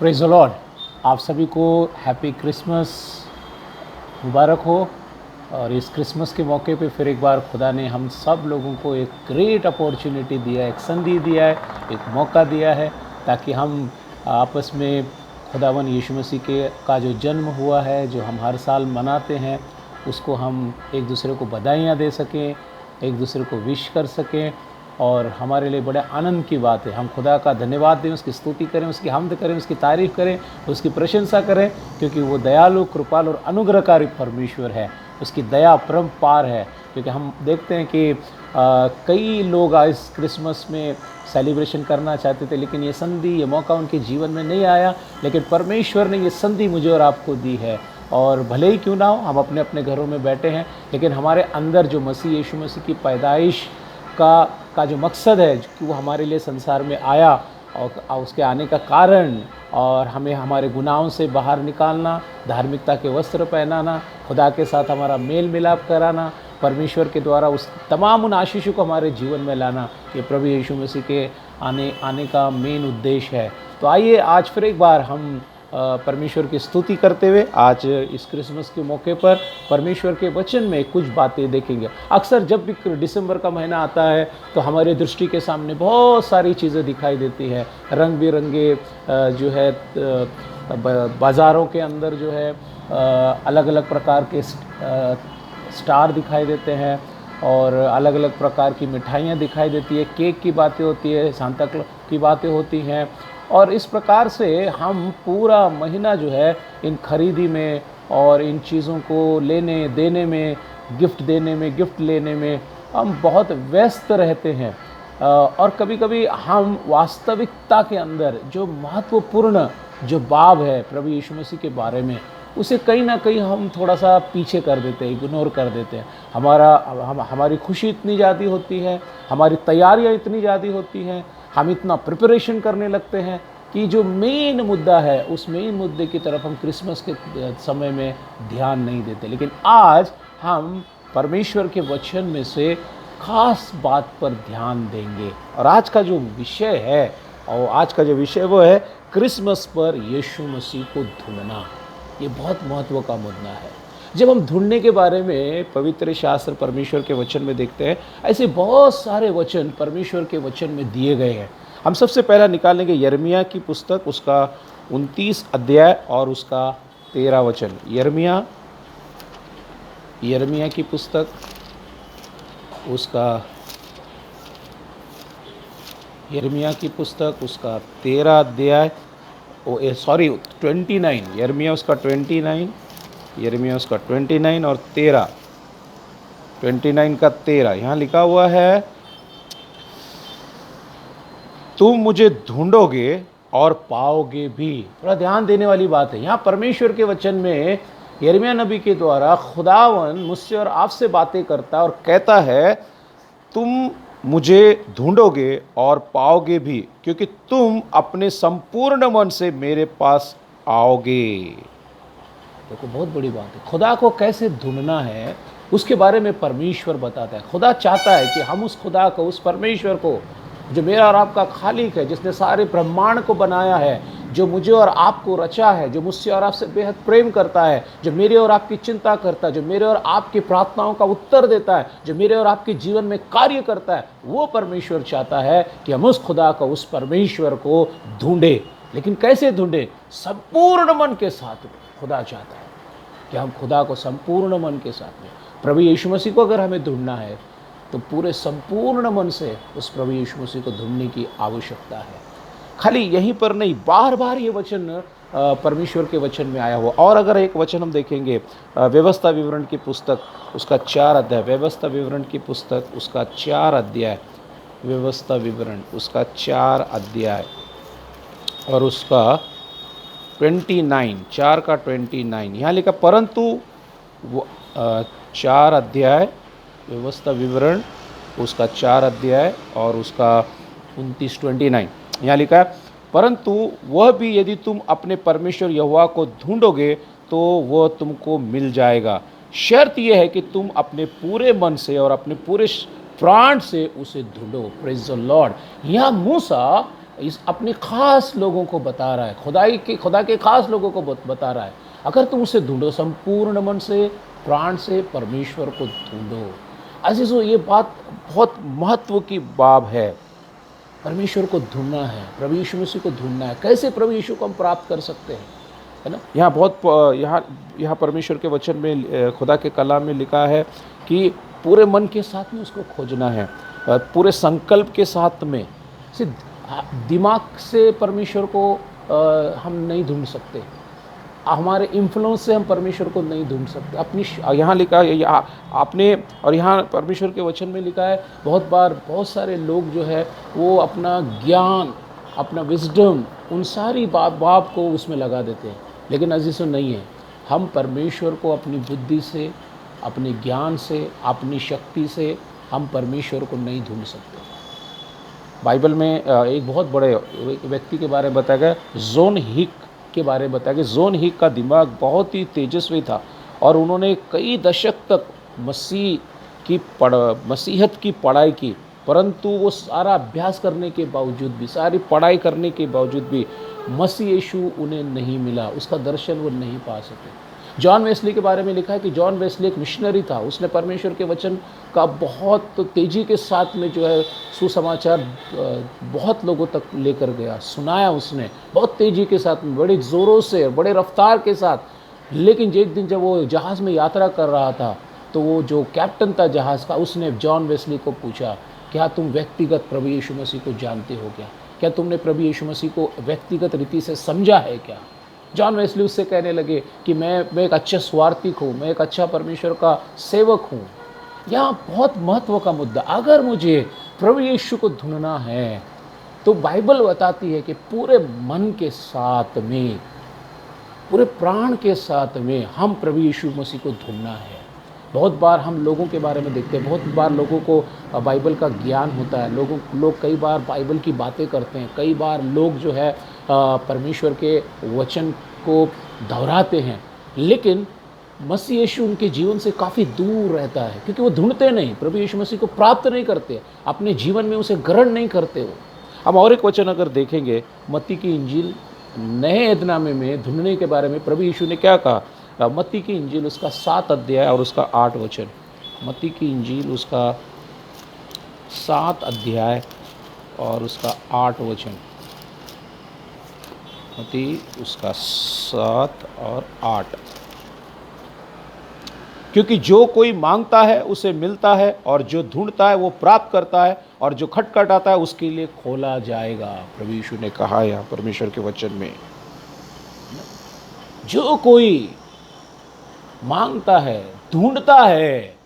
Praise the Lord. आप सभी को हैप्पी क्रिसमस मुबारक हो। और इस क्रिसमस के मौके पे फिर एक बार खुदा ने हम सब लोगों को एक ग्रेट अपॉर्चुनिटी दिया है, एक संधि दिया है, एक मौका दिया है ताकि हम आपस में खुदावन यीशु मसीह के का जो जन्म हुआ है, जो हम हर साल मनाते हैं, उसको हम एक दूसरे को बधाइयाँ दे सकें, एक दूसरे को विश कर सकें। और हमारे लिए बड़े आनंद की बात है, हम खुदा का धन्यवाद दें, उसकी स्तुति करें, उसकी हम्द करें, उसकी तारीफ़ करें, उसकी प्रशंसा करें, क्योंकि वो दयालु, कृपालु और अनुग्रहकारी परमेश्वर है। उसकी दया परम्पार है। क्योंकि हम देखते हैं कि कई लोग आज क्रिसमस में सेलिब्रेशन करना चाहते थे, लेकिन ये संधि, ये मौका उनके जीवन में नहीं आया। लेकिन परमेश्वर ने ये संधि मुझे और आपको दी है। और भले ही क्यों ना हो, हम अपने अपने घरों में बैठे हैं, लेकिन हमारे अंदर जो मसीह यीशु मसीह की पैदाइश का जो मकसद है कि वो हमारे लिए संसार में आया, और उसके आने का कारण, और हमें हमारे गुनाहों से बाहर निकालना, धार्मिकता के वस्त्र पहनाना, खुदा के साथ हमारा मेल मिलाप कराना, परमेश्वर के द्वारा उस तमाम उन आशीषों को हमारे जीवन में लाना, ये प्रभु यीशु मसीह के आने का मेन उद्देश्य है। तो आइए आज फिर एक बार हम परमेश्वर की स्तुति करते हुए आज इस क्रिसमस के मौके पर परमेश्वर के वचन में कुछ बातें देखेंगे। अक्सर जब भी दिसंबर का महीना आता है तो हमारे दृष्टि के सामने बहुत सारी चीज़ें दिखाई देती हैं। रंग बिरंगे जो है बाज़ारों के अंदर जो है अलग अलग प्रकार के स्टार दिखाई देते हैं, और अलग अलग प्रकार की मिठाइयाँ दिखाई देती है, केक की बातें होती है, सांता क्लॉज की बातें होती हैं। और इस प्रकार से हम पूरा महीना जो है इन खरीदी में और इन चीज़ों को लेने देने में, गिफ्ट देने में, गिफ्ट लेने में हम बहुत व्यस्त रहते हैं। और कभी कभी हम वास्तविकता के अंदर जो महत्वपूर्ण जो बाब है प्रभु यीशु मसीह के बारे में, उसे कहीं ना कहीं हम थोड़ा सा पीछे कर देते हैं, इग्नोर कर देते हैं। हमारी खुशी इतनी ज़्यादा होती है, हमारी तैयारियां इतनी ज़्यादा होती हैं, हम इतना प्रिपरेशन करने लगते हैं कि जो मेन मुद्दा है उस मेन मुद्दे की तरफ हम क्रिसमस के समय में ध्यान नहीं देते। लेकिन आज हम परमेश्वर के वचन में से खास बात पर ध्यान देंगे। और आज का जो विषय है, वो है क्रिसमस पर यीशु मसीह को ढूंढना। ये बहुत महत्व का मुद्दा है। जब हम ढूंढने के बारे में पवित्र शास्त्र परमेश्वर के वचन में देखते हैं, ऐसे बहुत सारे वचन परमेश्वर के वचन में दिए गए हैं। हम सबसे पहला निकालेंगे यिर्मयाह की पुस्तक, उसका 29 अध्याय और उसका 13 वचन। यिर्मयाह की पुस्तक, उसका 13 अध्याय, 29, यिर्मयाह उसका 29 और 13, 29 का 13। यहाँ लिखा हुआ है, तुम मुझे ढूंढोगे और पाओगे भी। थोड़ा ध्यान देने वाली बात है। यहाँ परमेश्वर के वचन में यिर्मयाह नबी के द्वारा खुदावन मुझसे और आपसे बातें करता और कहता है, तुम मुझे ढूंढोगे और पाओगे भी, क्योंकि तुम अपने संपूर्ण मन से मेरे पास आओगे। देखो, बहुत बड़ी बात है। खुदा को कैसे ढूंढना है उसके बारे में परमेश्वर बताता है। खुदा चाहता है कि हम उस खुदा को, उस परमेश्वर को, जो मेरा और आपका खालिक है, जिसने सारे ब्रह्मांड को बनाया है, जो मुझे और आपको रचा है, जो मुझसे और आपसे बेहद प्रेम करता है, जो मेरे और आपकी चिंता करता है, जो मेरे और आपकी प्रार्थनाओं का उत्तर देता है, जो मेरे और आपके जीवन में कार्य करता है, वो परमेश्वर चाहता है कि हम उस खुदा को, उस परमेश्वर को ढूंढे। लेकिन कैसे ढूंढे? संपूर्ण मन के साथ। खुदा चाहता है कि हम खुदा को संपूर्ण मन के साथ में, प्रभु यीशु मसीह को अगर हमें ढूंढना है तो पूरे संपूर्ण मन से उस प्रभु यीशु मसीह को ढूंढने की आवश्यकता है। खाली यहीं पर नहीं, बार बार ये वचन परमेश्वर के वचन में आया हुआ। और अगर एक वचन हम देखेंगे व्यवस्था विवरण की पुस्तक, उसका 4 अध्याय, व्यवस्था विवरण की पुस्तक, उसका 4 अध्याय, व्यवस्था विवरण उसका 4 अध्याय और उसका 29, 4 का 29। यहाँ लिखा, परंतु 4 अध्याय व्यवस्था विवरण उसका 4 अध्याय और उसका 29। यहाँ लिखा है, परंतु वह भी यदि तुम अपने परमेश्वर यहोवा को ढूंढोगे तो वह तुमको मिल जाएगा। शर्त यह है कि तुम अपने पूरे मन से और अपने पूरे प्राण से उसे ढूंढो। Praise the Lord. यहाँ मूसा इस अपने ख़ास लोगों को बता रहा है, खुदा के ख़ास लोगों को बता रहा है, अगर तुम उसे ढूँढो संपूर्ण मन से, प्राण से परमेश्वर को ढूँढो। अज़ीज़ों, ये बात बहुत महत्व की बात है। परमेश्वर को ढूँढना है, प्रभु यीशु मसीह को ढूँढना है। कैसे प्रभु यीशु को हम प्राप्त कर सकते हैं, है ना? यहाँ परमेश्वर के वचन में, खुदा के कलाम में लिखा है कि पूरे मन के साथ में उसको खोजना है, पूरे संकल्प के साथ में। सिर्फ दिमाग से परमेश्वर को हम नहीं ढूंढ सकते, हमारे इन्फ्लुएंस से हम परमेश्वर को नहीं ढूंढ सकते। अपनी यहाँ लिखा है आपने, और यहाँ परमेश्वर के वचन में लिखा है, बहुत बार बहुत सारे लोग जो है वो अपना ज्ञान, अपना विजडम, उन सारी बात को उसमें लगा देते हैं। लेकिन अजीज़ों, नहीं है। हम परमेश्वर को अपनी बुद्धि से, अपने ज्ञान से, अपनी शक्ति से हम परमेश्वर को नहीं ढूंढ सकते। बाइबल में एक बहुत बड़े व्यक्ति के बारे में बताया गया, जॉन हिक के बारे में बताया गया। जॉन हिक का दिमाग बहुत ही तेजस्वी था और उन्होंने कई दशक तक मसीहत की पढ़ाई की, परंतु वो सारा अभ्यास करने के बावजूद भी, सारी पढ़ाई करने के बावजूद भी मसीह यीशु उन्हें नहीं मिला, उसका दर्शन वो नहीं पा सके। जॉन वेस्ली के बारे में लिखा है कि जॉन वेस्ली एक मिशनरी था। उसने परमेश्वर के वचन का बहुत तेज़ी के साथ में जो है सुसमाचार बहुत लोगों तक लेकर गया, सुनाया उसने बहुत तेज़ी के साथ में, बड़े ज़ोरों से, बड़े रफ्तार के साथ। लेकिन एक दिन जब वो जहाज़ में यात्रा कर रहा था, तो वो जो कैप्टन था जहाज़ का, उसने जॉन वेस्ली को पूछा, क्या तुम व्यक्तिगत प्रभु यीशु मसीह को जानते हो क्या तुमने प्रभु यीशु मसीह को व्यक्तिगत रीति से समझा है क्या? जॉन वेस्ली उससे कहने लगे कि मैं एक अच्छा स्वार्थी हूँ, मैं एक अच्छा परमेश्वर का सेवक हूँ। यहाँ बहुत महत्व का मुद्दा, अगर मुझे प्रभु यीशु को ढूंढना है तो बाइबल बताती है कि पूरे मन के साथ में, पूरे प्राण के साथ में हम प्रभु यीशु मसीह को ढूंढना है। बहुत बार हम लोगों के बारे में देखते हैं, बहुत बार लोगों को बाइबल का ज्ञान होता है, लोग कई बार बाइबल की बातें करते हैं, कई बार लोग जो है परमेश्वर के वचन को दोहराते हैं, लेकिन मसीह यीशु उनके जीवन से काफ़ी दूर रहता है, क्योंकि वो ढूंढते नहीं, प्रभु यीशु मसीह को प्राप्त नहीं करते, अपने जीवन में उसे ग्रहण नहीं करते हो। हम और एक वचन अगर देखेंगे, मत्ती की इंजील नए ऐतनामे में ढूंढने के बारे में प्रभु यीशु ने क्या कहा? मत्ती की इंजील उसका 7 अध्याय और उसका 8 वचन। मत्ती की इंजील उसका 7 अध्याय और उसका 8 वचन। मत्ती उसका 7 और 8। क्योंकि जो कोई मांगता है उसे मिलता है, और जो ढूंढता है वो प्राप्त करता है, और जो खटखटाता है उसके लिए खोला जाएगा। प्रभु यीशु ने कहा यहाँ परमेश्वर के वचन में, जो कोई मांगता है, ढूंढता है,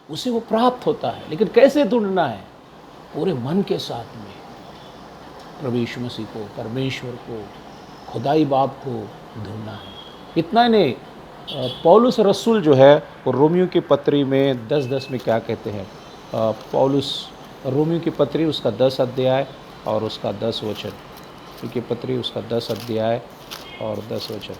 उसे वो प्राप्त होता है। लेकिन कैसे ढूंढना है? पूरे मन के साथ में प्रभु यीशु मसीह को, परमेश्वर को, खुदाई बाप को ढूंढना है। इतना ही नहीं, पौलुस रसूल जो है वो रोमियो की पत्री में 10:10 में क्या कहते हैं? पौलुस रोमियो की पत्री उसका 10 अध्याय और उसका 10 वचन। रोमियो की पत्री उसका 10 अध्याय और 10 वचन।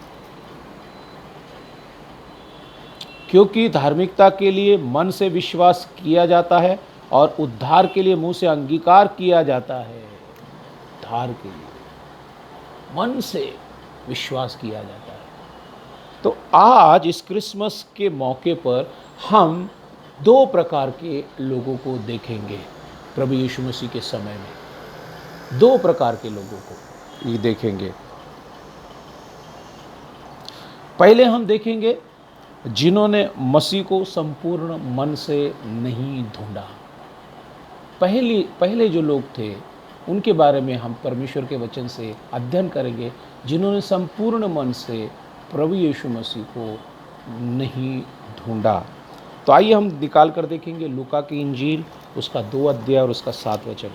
क्योंकि धार्मिकता के लिए मन से विश्वास किया जाता है और उद्धार के लिए मुंह से अंगीकार किया जाता है। उद्धार के लिए मन से विश्वास किया जाता है। तो आज इस क्रिसमस के मौके पर हम 2 प्रकार के लोगों को देखेंगे। प्रभु यीशु मसीह के समय में 2 प्रकार के लोगों को ये देखेंगे। पहले हम देखेंगे जिन्होंने मसीह को संपूर्ण मन से नहीं ढूंढा। पहले जो लोग थे उनके बारे में हम परमेश्वर के वचन से अध्ययन करेंगे, जिन्होंने संपूर्ण मन से प्रभु यीशु मसीह को नहीं ढूंढा। तो आइए हम निकाल कर देखेंगे लूका की इंजील उसका 2 अध्याय और उसका 7 वचन।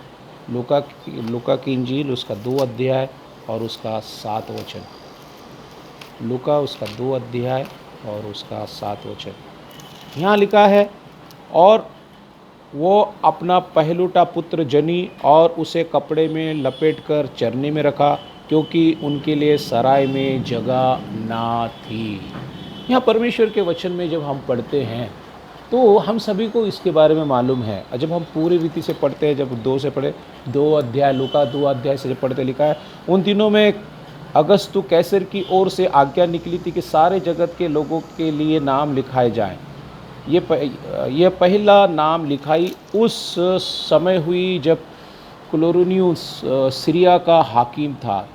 लूका की इंजील उसका 2 अध्याय और उसका 7 वचन। लूका उसका 2 अध्याय और उसका 7 वचन। यहाँ लिखा है, और वो अपना पहलूटा पुत्र जनी और उसे कपड़े में लपेटकर चरनी में रखा, क्योंकि उनके लिए सराय में जगह ना थी। यहाँ परमेश्वर के वचन में जब हम पढ़ते हैं तो हम सभी को इसके बारे में मालूम है। और जब हम पूरी रीति से पढ़ते हैं, जब 2 से पढ़े, 2 अध्याय लूका 2 अध्याय से जब पढ़ते, लिखा है उन दिनों में अगस्तु कैसर की ओर से आज्ञा निकली थी कि सारे जगत के लोगों के लिए नाम लिखाए जाएं। ये पहला नाम लिखाई उस समय हुई जब क्लोरोनियुस सीरिया का हाकिम था।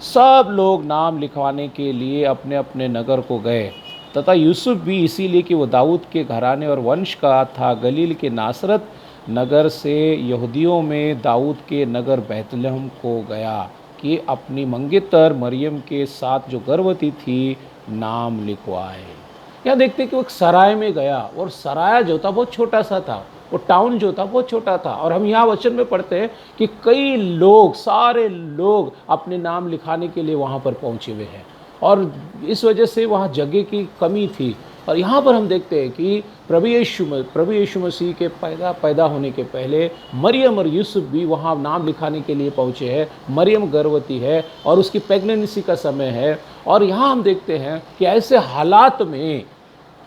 सब लोग नाम लिखवाने के लिए अपने अपने नगर को गए, तथा यूसुफ भी इसीलिए कि वो दाऊद के घराने और वंश का था। गलील के नासरत नगर से यहूदियों में दाऊद के नगर बैतलहम को गया कि अपनी मंगेतर मरियम के साथ जो गर्भवती थी नाम लिखवाए। यहाँ देखते हैं कि वो एक सराय में गया, और सराय जो था बहुत छोटा सा था, वो टाउन जो था बहुत छोटा था। और हम यहाँ वचन में पढ़ते हैं कि कई लोग, सारे लोग अपने नाम लिखाने के लिए वहाँ पर पहुँचे हुए हैं, और इस वजह से वहाँ जगह की कमी थी। और यहाँ पर हम देखते हैं कि प्रभु यीशु मसीह के पैदा होने के पहले मरियम और यूसुफ भी वहाँ नाम लिखाने के लिए पहुँचे हैं। मरियम गर्भवती है और उसकी प्रेगनेंसी का समय है। और यहाँ हम देखते हैं कि ऐसे हालात में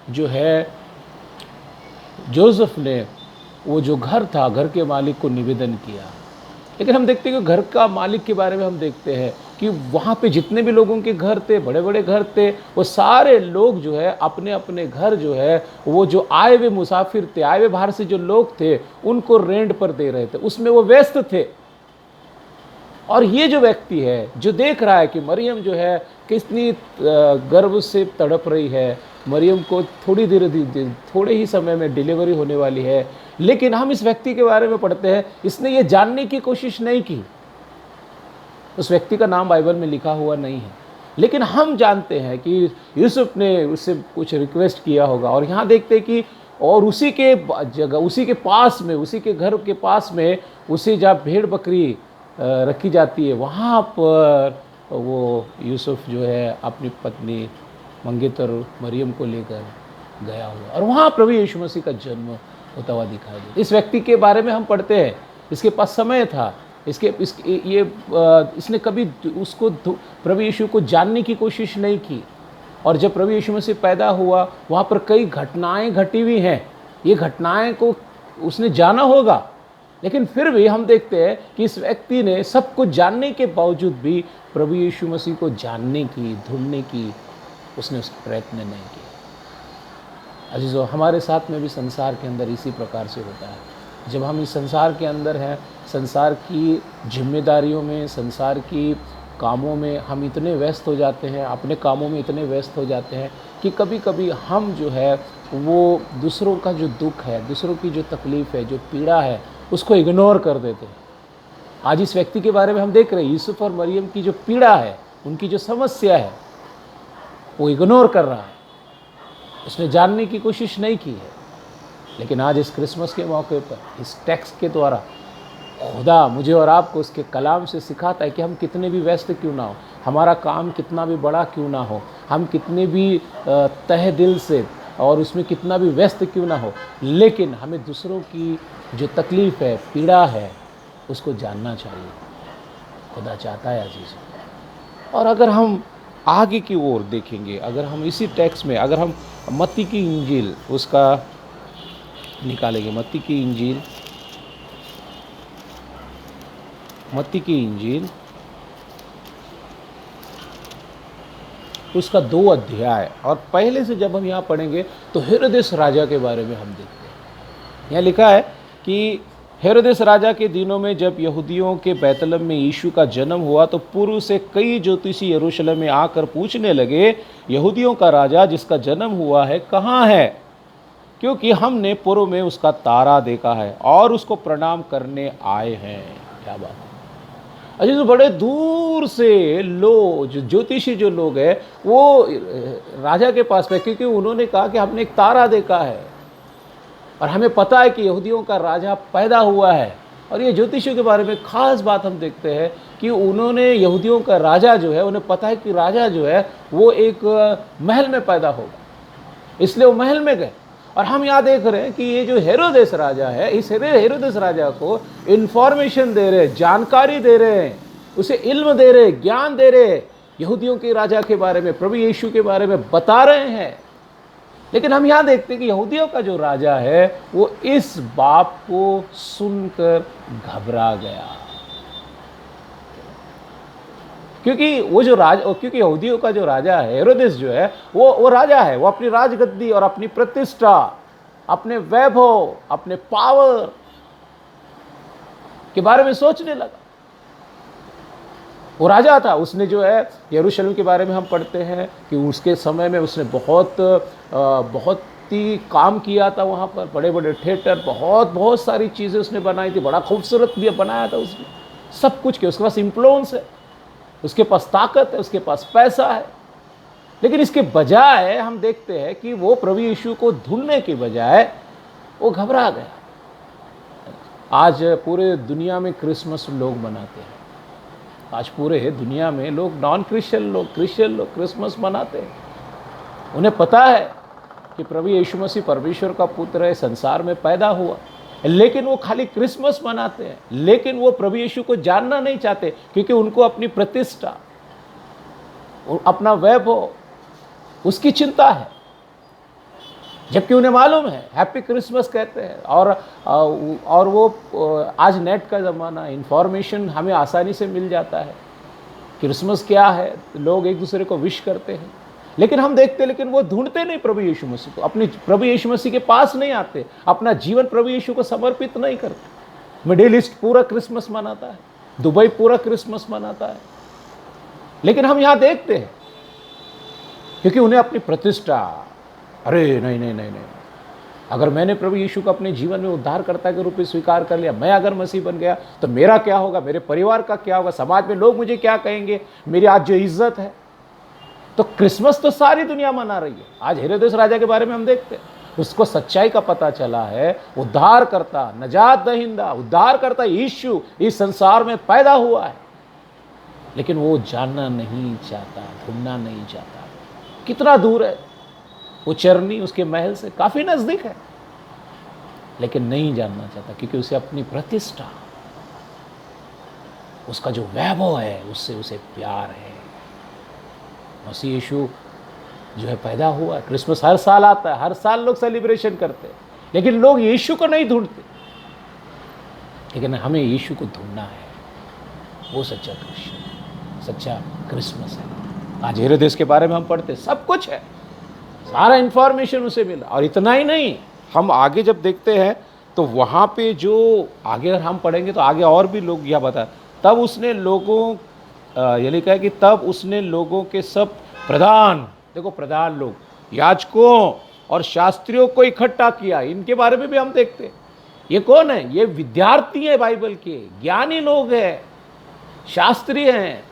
जो है जोसेफ ने वो जो घर था, घर के मालिक को निवेदन किया। लेकिन हम देखते हैं कि घर का मालिक के बारे में हम देखते हैं कि वहाँ पे जितने भी लोगों के घर थे, बड़े बड़े घर थे, वो सारे लोग जो है अपने अपने घर जो है, वो जो आए हुए मुसाफिर थे, आए हुए बाहर से जो लोग थे, उनको रेंट पर दे रहे थे, उसमें वो व्यस्त थे। और ये जो व्यक्ति है जो देख रहा है कि मरियम जो है कितनी गर्भ से तड़प रही है, मरियम को थोड़े ही समय में डिलीवरी होने वाली है, लेकिन हम इस व्यक्ति के बारे में पढ़ते हैं इसने ये जानने की कोशिश नहीं की। उस व्यक्ति का नाम बाइबल में लिखा हुआ नहीं है, लेकिन हम जानते हैं कि यूसुफ ने उससे कुछ रिक्वेस्ट किया होगा। और यहाँ देखते हैं कि और उसी के जगह, उसी के पास में, उसी के घर के पास में, उसी जहाँ भेड़ बकरी रखी जाती है, वहाँ पर वो यूसुफ जो है अपनी पत्नी मंगेतर मरियम को लेकर गया हुआ, और वहाँ प्रभु यीशु मसीह का जन्म होता हुआ दिखाई दे। इस व्यक्ति के बारे में हम पढ़ते हैं, इसके पास समय था, इसने कभी उसको प्रभु यीशु को जानने की कोशिश नहीं की। और जब प्रभु यीशु मसीह पैदा हुआ, वहाँ पर कई घटनाएं घटी हुई हैं, ये घटनाएं को उसने जाना होगा, लेकिन फिर भी हम देखते हैं कि इस व्यक्ति ने सब कुछ जानने के बावजूद भी प्रभु यीशु मसीह को जानने की, ढूंढने की उसने प्रयत्न नहीं किया। अजीजों, हमारे साथ में भी संसार के अंदर इसी प्रकार से होता है। जब हम इस संसार के अंदर हैं, संसार की जिम्मेदारियों में, संसार की कामों में हम इतने व्यस्त हो जाते हैं, अपने कामों में इतने व्यस्त हो जाते हैं कि कभी कभी हम जो है वो दूसरों का जो दुख है, दूसरों की जो तकलीफ़ है, जो पीड़ा है, उसको इग्नोर कर देते हैं। आज इस व्यक्ति के बारे में हम देख रहे हैं, यूसुफ और मरियम की जो पीड़ा है, उनकी जो समस्या है, वो इग्नोर कर रहा है, उसने जानने की कोशिश नहीं की है। लेकिन आज इस क्रिसमस के मौके पर इस टेक्स्ट के द्वारा खुदा मुझे और आपको उसके कलाम से सिखाता है कि हम कितने भी व्यस्त क्यों ना हो, हमारा काम कितना भी बड़ा क्यों ना हो, हम कितने भी तहे दिल से और उसमें कितना भी व्यस्त क्यों ना हो, लेकिन हमें दूसरों की जो तकलीफ़ है, पीड़ा है, उसको जानना चाहिए। खुदा चाहता है अजीज़। और अगर हम आगे की ओर देखेंगे, अगर हम इसी टेक्स्ट में, अगर हम मत्ती की इंजील उसका निकालेंगे, मत्ती की इंजील उसका 2 अध्याय, और पहले से जब हम यहाँ पढ़ेंगे तो हेरोदेस राजा के बारे में हम देखते हैं। यहाँ लिखा है कि हेरोदेस राजा के दिनों में जब यहूदियों के बैतलहम में यीशु का जन्म हुआ, तो पूर्व से कई ज्योतिषी यरूशलेम में आकर पूछने लगे, यहूदियों का राजा जिसका जन्म हुआ है कहाँ है? क्योंकि हमने पूर्व में उसका तारा देखा है और उसको प्रणाम करने आए हैं। क्या बात है अजी। तो बड़े दूर से लोग, जो ज्योतिषी जो लोग हैं, वो राजा के पास में, क्योंकि उन्होंने कहा कि हमने एक तारा देखा है और हमें पता है कि यहूदियों का राजा पैदा हुआ है। और ये ज्योतिषियों के बारे में खास बात हम देखते हैं कि उन्होंने, यहूदियों का राजा जो है, उन्हें पता है कि राजा जो है वो एक महल में पैदा होगा, इसलिए वो महल में गए। और हम यहाँ देख रहे हैं कि ये जो हेरोदेस राजा है, इस हेरोदेस राजा को इन्फॉर्मेशन दे रहे, जानकारी दे रहे हैं, उसे इल्म दे रहे, ज्ञान दे रहे, यहूदियों के राजा के बारे में, प्रभु यीशु के बारे में बता रहे हैं। लेकिन हम यहाँ देखते हैं कि यहूदियों का जो राजा है वो इस बात को सुनकर घबरा गया, क्योंकि यहूदियों का जो राजा है हेरोदेस जो है वो राजा है, वो अपनी राजगद्दी और अपनी प्रतिष्ठा, अपने वैभव, अपने पावर के बारे में सोचने लगा। वो राजा था, उसने जो है यरूशलेम के बारे में हम पढ़ते हैं कि उसके समय में उसने बहुत ही काम किया था। वहाँ पर बड़े बड़े थिएटर, बहुत सारी चीज़ें उसने बनाई थी, बड़ा खूबसूरत भी बनाया था उसने, सब कुछ किया। उसके पास इन्फ्लुएंस है, उसके पास ताकत है, उसके पास पैसा है। लेकिन इसके बजाय हम देखते हैं कि वो प्रभु यीशु को ढूंढने के बजाय वो घबरा गया। आज पूरे दुनिया में क्रिसमस लोग मनाते हैं। आज पूरे दुनिया में लोग, नॉन क्रिश्चियन लोग, क्रिश्चियन लोग क्रिसमस मनाते हैं। उन्हें पता है कि प्रभु यीशु मसीह परमेश्वर का पुत्र है, संसार में पैदा हुआ, लेकिन वो खाली क्रिसमस मनाते हैं। लेकिन वो प्रभु यीशु को जानना नहीं चाहते, क्योंकि उनको अपनी प्रतिष्ठा, अपना वैभव, उसकी चिंता है। जबकि उन्हें मालूम है, हैप्पी क्रिसमस कहते हैं। और वो आज नेट का ज़माना, इंफॉर्मेशन हमें आसानी से मिल जाता है, क्रिसमस क्या है, लोग एक दूसरे को विश करते हैं। लेकिन हम देखते, लेकिन वो ढूंढते नहीं प्रभु यीशु मसीह को, अपनी प्रभु यीशु मसीह के पास नहीं आते, अपना जीवन प्रभु यीशु को समर्पित नहीं करते। मिडिल ईस्ट पूरा क्रिसमस मनाता है, दुबई पूरा क्रिसमस मनाता है, लेकिन हम यहाँ देखते हैं क्योंकि उन्हें अपनी प्रतिष्ठा, अरे नहीं नहीं नहीं नहीं, अगर मैंने प्रभु यीशु को अपने जीवन में उद्धारकर्ता के रूप में स्वीकार कर लिया, मैं अगर मसीह बन गया तो मेरा क्या होगा, मेरे परिवार का क्या होगा, समाज में लोग मुझे क्या कहेंगे, मेरी आज जो इज्जत है। तो क्रिसमस तो सारी दुनिया मना रही है। आज हेरोदेस राजा के बारे में हम देखते हैं, उसको सच्चाई का पता चला है, उद्धारकर्ता, नजात दहिंदा, उद्धारकर्ता यीशु इस संसार में पैदा हुआ है, लेकिन वो जानना नहीं चाहता, ढूंढना नहीं चाहता। कितना दूर है वो चरनी, उसके महल से काफी नजदीक है, लेकिन नहीं जानना चाहता, क्योंकि उसे अपनी प्रतिष्ठा, उसका जो वैभव है, उससे उसे प्यार है। मसीह यीशु जो है पैदा हुआ, क्रिसमस हर साल आता है, हर साल लोग सेलिब्रेशन करते हैं, लेकिन लोग यीशु को नहीं ढूंढते। लेकिन हमें यीशु को ढूंढना है, वो सच्चा क्रिश्चियन, सच्चा क्रिसमस है। आज हेरोदेस के बारे में हम पढ़ते, सब कुछ है, सारा इंफॉर्मेशन उसे मिला। और इतना ही नहीं, हम आगे जब देखते हैं तो वहाँ पे जो आगे अगर हम पढ़ेंगे तो आगे और भी लोग यह बता, तब उसने लोगों, ये लिखा है कि तब उसने लोगों के सब प्रधान, देखो प्रधान लोग, याजकों और शास्त्रियों को इकट्ठा किया। इनके बारे में भी हम देखते हैं, ये कौन है, ये विद्यार्थी हैं बाइबल के, ज्ञानी लोग हैं, शास्त्री हैं,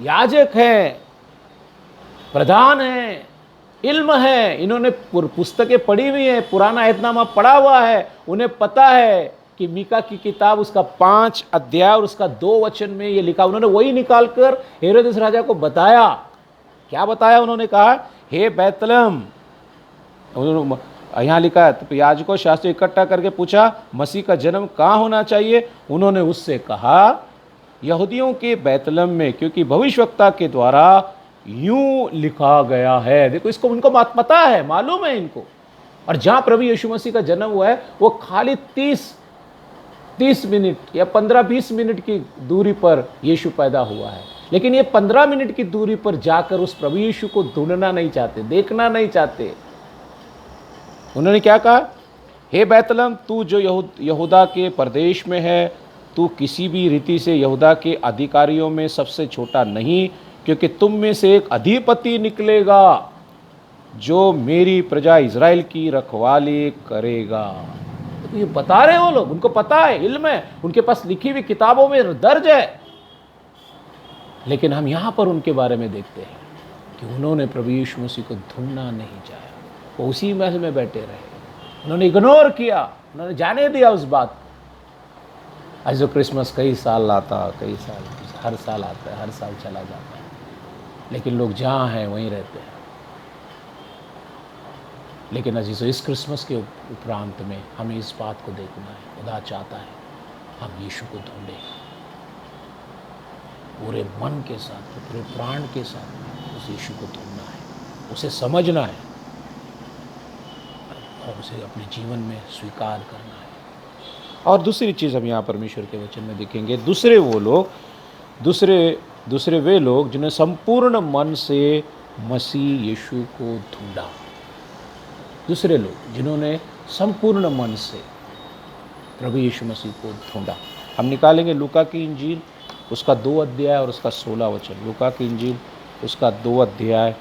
याजक हैं, प्रधान हैं, इल्म है, इन्होंने पुस्तकें पढ़ी हुई हैं, पुराना अहदनामा पढ़ा हुआ है, उन्हें पता है कि मीका की किताब उसका 5 अध्याय और उसका 2 वचन में ये लिखा। उन्होंने वही निकालकर हेरोदेस राजा को बताया। क्या बताया उन्होंने? कहा, हे बैतलहम, यहाँ लिखा है, तो याजकों शास्त्री इकट्ठा करके पूछा, मसीह का जन्म कहाँ होना चाहिए? उन्होंने उससे कहा, यहूदियों के बैतलहम में, क्योंकि भविष्यवक्ता के द्वारा यूं लिखा गया है। देखो, इसको उनको पता है, मालूम है इनको। और जहां प्रभु यीशु मसीह का जन्म हुआ है वो खाली 30 मिनट या 15-20 मिनट की दूरी पर यीशु पैदा हुआ है, लेकिन ये 15 मिनट की दूरी पर जाकर उस प्रभु यीशु को ढूंढना नहीं चाहते, देखना नहीं चाहते। उन्होंने क्या कहा, हे बैतलहम, तू जो यहूदा के प्रदेश में है, तू किसी भी रीति से यहूदा के अधिकारियों में सबसे छोटा नहीं, क्योंकि तुम में से एक अधिपति निकलेगा जो मेरी प्रजा इज़राइल की रखवाली करेगा। तो ये बता रहे वो लोग, उनको पता है, इल्म है, उनके पास लिखी हुई किताबों में दर्ज है। लेकिन हम यहाँ पर उनके बारे में देखते हैं कि उन्होंने प्रभु यीशु मसीह को ढूंढना नहीं चाहा, वो उसी महल में बैठे रहे, उन्होंने इग्नोर किया, उन्होंने जाने दिया उस बात। आज जो क्रिसमस कई साल आता, कई साल, हर साल आता है, हर साल चला जाता है, लेकिन लोग जहाँ हैं वहीं रहते हैं। लेकिन अजीज़ो, इस क्रिसमस के उपरांत में हमें इस बात को देखना है, खुदा चाहता है हम यीशु को ढूंढें पूरे मन के साथ, पूरे प्राण के साथ। उस यीशु को ढूंढना है, उसे समझना है, और उसे अपने जीवन में स्वीकार करना है। और दूसरी चीज़ हम यहाँ परमेश्वर के वचन में देखेंगे, दूसरे वे लोग जिन्हें संपूर्ण मन से मसीह यीशु को ढूंढा। दूसरे लोग जिन्होंने संपूर्ण मन से प्रभु यीशु मसीह को ढूंढा। हम निकालेंगे लूका की इंजील उसका 2 अध्याय और उसका 16 वचन। लूका की इंजील उसका 2 अध्याय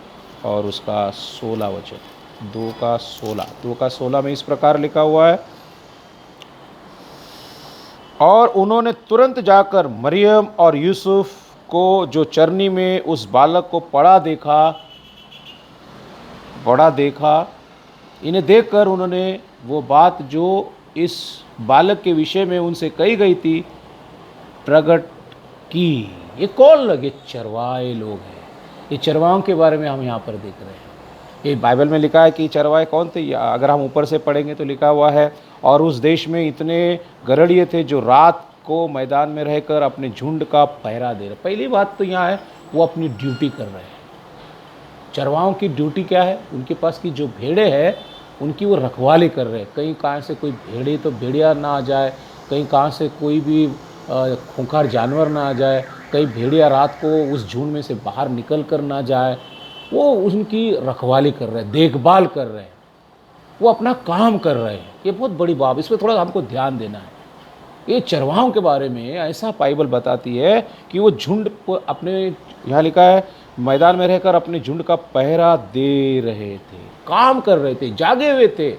और उसका 16 वचन। 2 का 16 में इस प्रकार लिखा हुआ है, और उन्होंने तुरंत जाकर मरियम और यूसुफ को जो चरनी में उस बालक को पड़ा देखा, इन्हें देखकर उन्होंने वो बात जो इस बालक के विषय में उनसे कही गई थी प्रकट की। ये कौन लगे? चरवाहे लोग हैं। ये चरवाहों के बारे में हम यहाँ पर देख रहे हैं। ये बाइबल में लिखा है कि चरवाहे कौन थे। अगर हम ऊपर से पढ़ेंगे तो लिखा हुआ है, और उस देश में इतने गड़रिये थे जो रात को मैदान में रहकर अपने झुंड का पहरा दे रहे। पहली बात तो यहाँ है, वो अपनी ड्यूटी कर रहे हैं। चरवाहों की ड्यूटी क्या है? उनके पास की जो भेड़े हैं उनकी वो रखवाली कर रहे हैं। कहीं कहाँ से कोई भेड़िया ना आ जाए, कहीं कहाँ से कोई भी खूंखार जानवर ना आ जाए, कहीं भेड़िया रात को उस झुंड में से बाहर निकल कर ना जाए। वो उनकी रखवाली कर रहे हैं, देखभाल कर रहे हैं, वो अपना काम कर रहे हैं। ये बहुत बड़ी बात, इस पर थोड़ा हमको ध्यान देना है। ये चरवाहों के बारे में ऐसा बाइबल बताती है कि वो झुंड अपने, यहाँ लिखा है, मैदान में रहकर अपने झुंड का पहरा दे रहे थे, काम कर रहे थे, जागे हुए थे।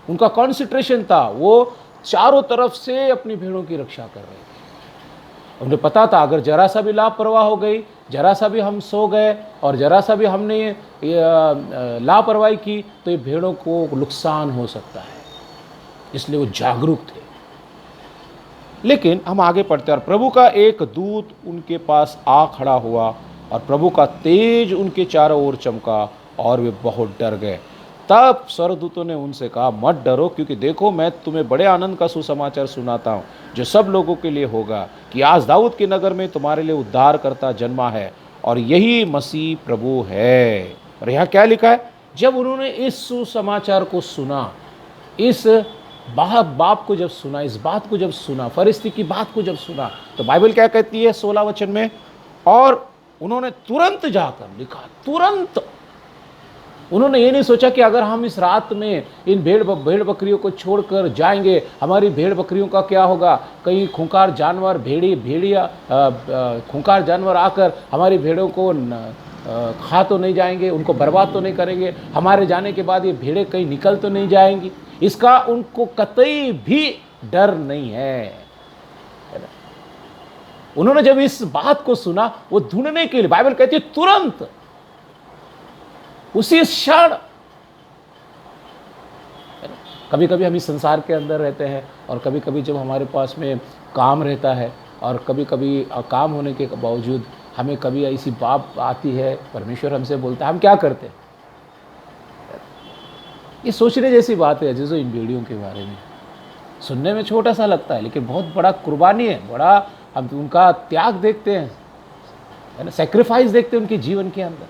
उनका कॉन्सेंट्रेशन था, वो चारों तरफ से अपनी भेड़ों की रक्षा कर रहे थे। उन्हें पता था अगर जरा सा भी लापरवाह हो गई, जरा सा भी हम सो गए और जरा सा भी हमने लापरवाही की तो ये भेड़ों को नुकसान हो सकता है। इसलिए वो जागरूक थे। लेकिन हम आगे पढ़ते हैं, और प्रभु का एक दूत उनके पास आ खड़ा हुआ और प्रभु का तेज उनके चारों ओर चमका और वे बहुत डर गए। तब स्वर्गदूतों ने उनसे कहा, मत डरो, क्योंकि देखो मैं तुम्हें बड़े आनंद का सुसमाचार सुनाता हूँ जो सब लोगों के लिए होगा, कि आज दाऊद के नगर में तुम्हारे लिए उद्धारकर्ता जन्मा है, और यही मसीह प्रभु है। और यहाँ क्या लिखा है? जब उन्होंने इस सुसमाचार को सुना, इस बाप को जब सुना, इस बात को जब सुना, फरिश्ते की बात को जब सुना, तो बाइबल क्या कहती है 16 वचन में, और उन्होंने तुरंत जाकर, लिखा तुरंत, उन्होंने ये नहीं सोचा कि अगर हम इस रात में इन भेड़ बकरियों को छोड़कर जाएंगे, हमारी भेड़ बकरियों का क्या होगा? कहीं खूंखार जानवर, खूंखार जानवर आकर हमारी भेड़ों को खा तो नहीं जाएंगे, उनको बर्बाद तो नहीं करेंगे, हमारे जाने के बाद ये भेड़ें कहीं निकल तो नहीं जाएंगी। इसका उनको कतई भी डर नहीं है। उन्होंने जब इस बात को सुना, वो ढूंढने के लिए, बाइबल कहती है तुरंत, उसी क्षण। कभी कभी हम इस संसार के अंदर रहते हैं, और कभी कभी जब हमारे पास में काम रहता है, और कभी कभी काम होने के बावजूद हमें कभी ऐसी बात आती है, परमेश्वर हमसे बोलता है, हम क्या करते हैं? ये सोचने जैसी बात है अजीजों, इन भेड़ियों के बारे में। सुनने में छोटा सा लगता है, लेकिन बहुत बड़ा कुर्बानी है, बड़ा हम उनका त्याग देखते हैं, है ना, सेक्रीफाइस देखते हैं उनके जीवन के अंदर,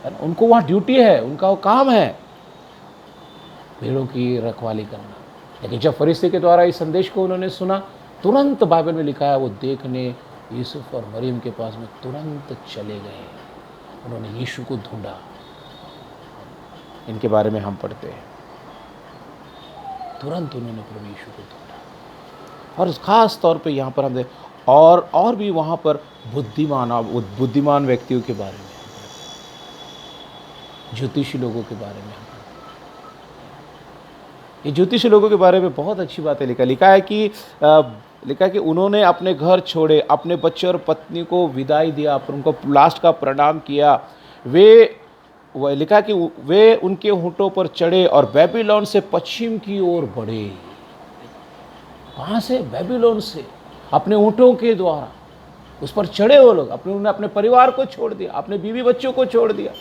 है ना। उनको वहाँ ड्यूटी है, उनका वो काम है भेड़ों की रखवाली करना। लेकिन जब फरिश्ते के द्वारा इस संदेश को उन्होंने सुना, तुरंत बाइबल में लिखा है वो देखने यूसुफ और मरियम के पास में तुरंत चले गए। उन्होंने यीशु को ढूंढा। इनके बारे में हम पढ़ते हैं, तुरंत उन्होंने प्रभु यीशु को ढूंढा। और ख़ास तौर पे यहाँ पर हम देख, और भी वहाँ पर बुद्धिमान व्यक्तियों के बारे में, ज्योतिषी लोगों के बारे में। ये ज्योतिषी लोगों के बारे में बहुत अच्छी बातें लिखा है कि उन्होंने अपने घर छोड़े, अपने बच्चे और पत्नी को विदाई दिया, उनको लास्ट का प्रणाम किया। लिखा कि वे उनके ऊँटों पर चढ़े और बेबीलोन से पश्चिम की ओर बढ़े। कहाँ से? बेबीलोन से, अपने ऊँटों के द्वारा उस पर चढ़े वो लोग। उन्होंने अपने परिवार को छोड़ दिया, अपने बीवी बच्चों को छोड़ दिया,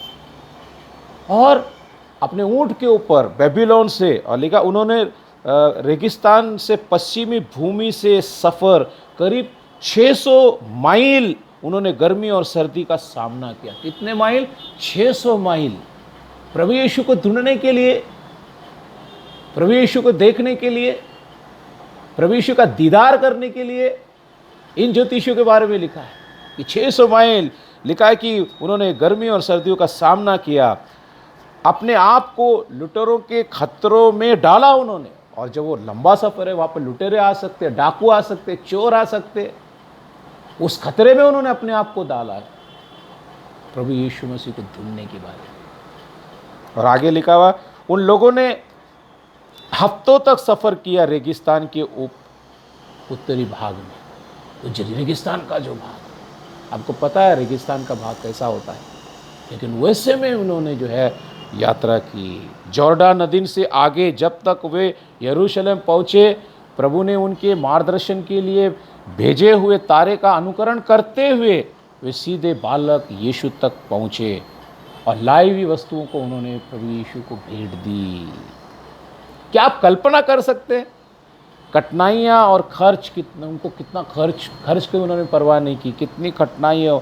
और अपने ऊँट के ऊपर बेबीलोन से, और लिखा उन्होंने रेगिस्तान से पश्चिमी भूमि से सफ़र करीब 600 माइल उन्होंने गर्मी और सर्दी का सामना किया। कितने माइल? 600 माइल प्रभु यीशु को ढूंढने के लिए। प्रभु यीशु को देखने के लिए, प्रभु यीशु का दीदार करने के लिए इन ज्योतिषियों के बारे में लिखा है कि 600 माइल, लिखा है कि उन्होंने गर्मी और सर्दियों का सामना किया, अपने आप को लुटेरों के खतरों में डाला उन्होंने। और जब वो लंबा सफ़र है, वहाँ पर लुटेरे आ सकते, डाकू आ सकते, चोर आ सकते, उस खतरे में उन्होंने अपने आप को डाला है प्रभु यीशु मसीह को ढूंढने की बात। और आगे लिखा हुआ, उन लोगों ने हफ्तों तक सफ़र किया रेगिस्तान के उत्तरी भाग में। तो रेगिस्तान का जो भाग, आपको पता है रेगिस्तान का भाग कैसा होता है, लेकिन वैसे में उन्होंने जो है यात्रा की। जॉर्डन नदी से आगे जब तक वे यरूशलेम पहुँचे, प्रभु ने उनके मार्गदर्शन के लिए भेजे हुए तारे का अनुकरण करते हुए वे सीधे बालक यीशु तक पहुँचे और लाई हुई वस्तुओं को उन्होंने प्रभु यीशु को भेंट दी। क्या आप कल्पना कर सकते हैं कठिनाइयाँ और खर्च कितना, उनको कितना खर्च की उन्होंने परवाह नहीं की, कितनी कठिनाइयाँ,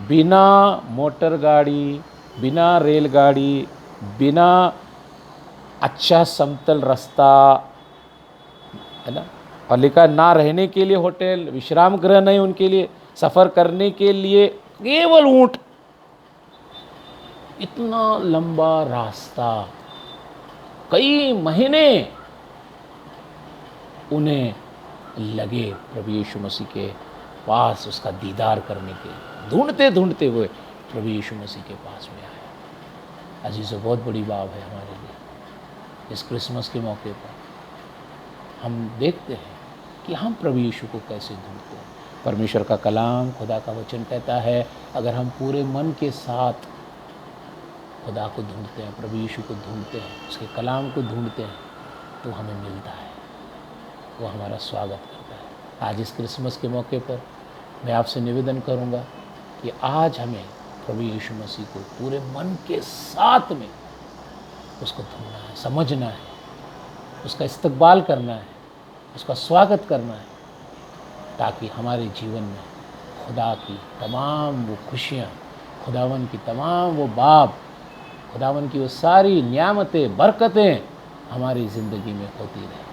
बिना मोटर गाड़ी, बिना रेलगाड़ी, बिना अच्छा समतल रास्ता, है ना, और लिखा ना रहने के लिए होटल, विश्राम गृह नहीं उनके लिए, सफ़र करने के लिए केवल ऊँट, इतना लंबा रास्ता, कई महीने उन्हें लगे प्रभु यीशु मसीह के पास उसका दीदार करने के लिए। ढूंढते ढूंढते हुए प्रभु यीशु मसीह के पास में आए। अजीज़ों, बहुत बड़ी बात है हमारे लिए। इस क्रिसमस के मौके पर हम देखते हैं कि हम प्रभु यीशु को कैसे ढूंढते हैं। परमेश्वर का कलाम, खुदा का वचन कहता है, अगर हम पूरे मन के साथ खुदा को ढूंढते हैं, प्रभु यीशु को ढूंढते हैं, उसके कलाम को ढूंढते हैं, तो हमें मिलता है, वो हमारा स्वागत करता है। आज इस क्रिसमस के मौके पर मैं आपसे निवेदन करूंगा कि आज हमें प्रभु यीशु मसीह को पूरे मन के साथ में उसको ढूंढना है, समझना है, उसका इस्तकबाल करना है, उसका स्वागत करना है, ताकि हमारे जीवन में खुदा की तमाम वो खुशियाँ, खुदावन की तमाम वो बाब, खुदावन की वो सारी नियामतें, बरकतें हमारी ज़िंदगी में होती रहे।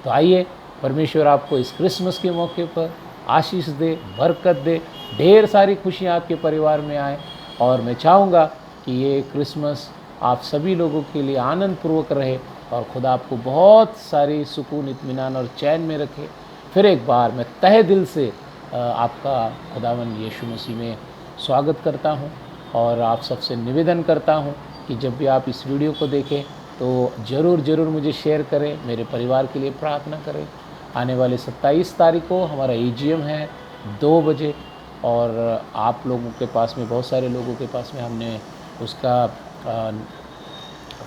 तो आइए, परमेश्वर आपको इस क्रिसमस के मौके पर आशीष दे, बरकत दे, ढेर सारी खुशियाँ आपके परिवार में आए। और मैं चाहूँगा कि ये क्रिसमस आप सभी लोगों के लिए आनंदपूर्वक रहे और खुदा आपको बहुत सारी सुकून, इत्मीनान और चैन में रखे। फिर एक बार मैं तहे दिल से आपका खुदावन यीशु मसीह में स्वागत करता हूँ और आप सबसे निवेदन करता हूँ कि जब भी आप इस वीडियो को देखें तो ज़रूर मुझे शेयर करें, मेरे परिवार के लिए प्रार्थना करें। आने वाले 27 तारीख को हमारा EGM है 2 बजे, और आप लोगों के पास में, बहुत सारे लोगों के पास में हमने उसका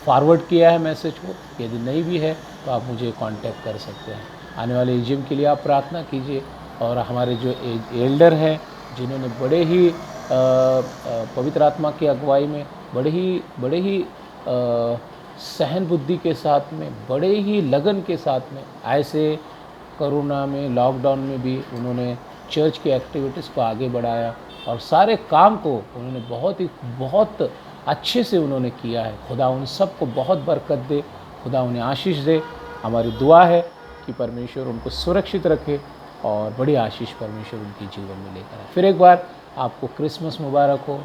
फॉरवर्ड किया है मैसेज को। यदि नहीं भी है तो आप मुझे कांटेक्ट कर सकते हैं। आने वाले EGM के लिए आप प्रार्थना कीजिए। और हमारे जो एल्डर हैं, जिन्होंने बड़े ही पवित्र आत्मा की अगुवाई में बड़े ही सहन बुद्धि के साथ में, बड़े ही लगन के साथ में, ऐसे कोरोना में, लॉकडाउन में भी उन्होंने चर्च की एक्टिविटीज़ को आगे बढ़ाया और सारे काम को उन्होंने बहुत अच्छे से उन्होंने किया है। खुदा उन सबको बहुत बरकत दे, खुदा उन्हें आशीष दे। हमारी दुआ है कि परमेश्वर उनको सुरक्षित रखे और बड़ी आशीष परमेश्वर उनके जीवन में लेकर आए। फिर एक बार आपको क्रिसमस मुबारक हो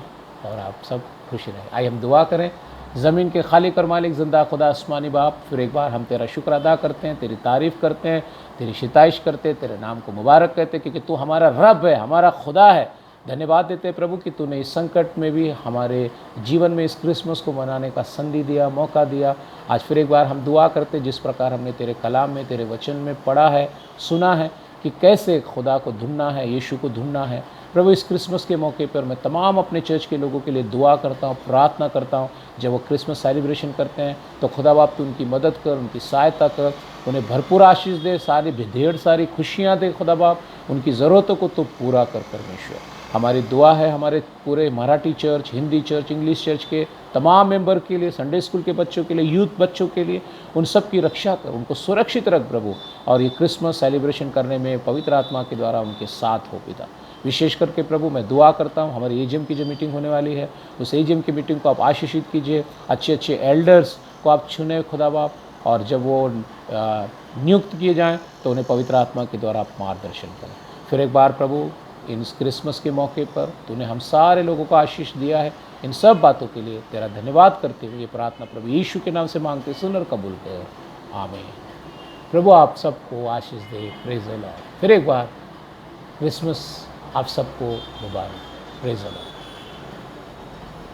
और आप सब खुश रहें। आइए हम दुआ करें। ज़मीन के खालिक और मालिक ज़िंदा खुदा आसमानी बाप, फिर एक बार हम तेरा शुक्र अदा करते हैं, तेरी तारीफ़ करते हैं, तेरी शिताइश करते हैं, तेरे नाम को मुबारक कहते हैं, क्योंकि तू हमारा रब है, हमारा खुदा है। धन्यवाद देते हैं प्रभु कि तूने इस संकट में भी हमारे जीवन में इस क्रिसमस को मनाने का संधि दिया, मौका दिया। आज फिर एक बार हम दुआ करते, जिस प्रकार हमने तेरे कलाम में, तेरे वचन में पढ़ा है, सुना है कि कैसे खुदा को ढूंढना है, यीशु को ढूंढना है। प्रभु, इस क्रिसमस के मौके पर मैं तमाम अपने चर्च के लोगों के लिए दुआ करता हूँ, प्रार्थना करता हूँ। जब वो क्रिसमस सेलिब्रेशन करते हैं तो खुदा बाप तू उनकी मदद कर, उनकी सहायता कर, उन्हें भरपूर आशीष दे, सारी ढेर सारी खुशियाँ दे खुदा बाप, उनकी ज़रूरतों को तो पूरा कर परमेश्वर। हमारी दुआ है हमारे पूरे Marathi church, Hindi church, English church के तमाम मेंबर के लिए, संडे स्कूल के बच्चों के लिए, यूथ बच्चों के लिए, उन सब की रक्षा कर, उनको सुरक्षित रख प्रभु। और ये क्रिसमस सेलिब्रेशन करने में पवित्र आत्मा के द्वारा उनके साथ हो पिता। विशेष करके प्रभु मैं दुआ करता हूँ, हमारी EGM की जो मीटिंग होने वाली है, उस EGM की मीटिंग को आप आशीषित कीजिए। अच्छे एल्डर्स को आप चुने खुदा बाप, और जब वो नियुक्त किए जाएं तो उन्हें पवित्र आत्मा के द्वारा आप मार्गदर्शन करें। फिर एक बार प्रभु इन क्रिसमस के मौके पर तूने हम सारे लोगों को आशीष दिया है, इन सब बातों के लिए तेरा धन्यवाद करते हुए ये प्रार्थना प्रभु यीशु के नाम से मांगते, सुन और कबूल कर, आमीन। प्रभु आप सबको आशीष दे। Praise the lord. फिर एक बार क्रिसमस आप सबको मुबारक। Praise the Lord.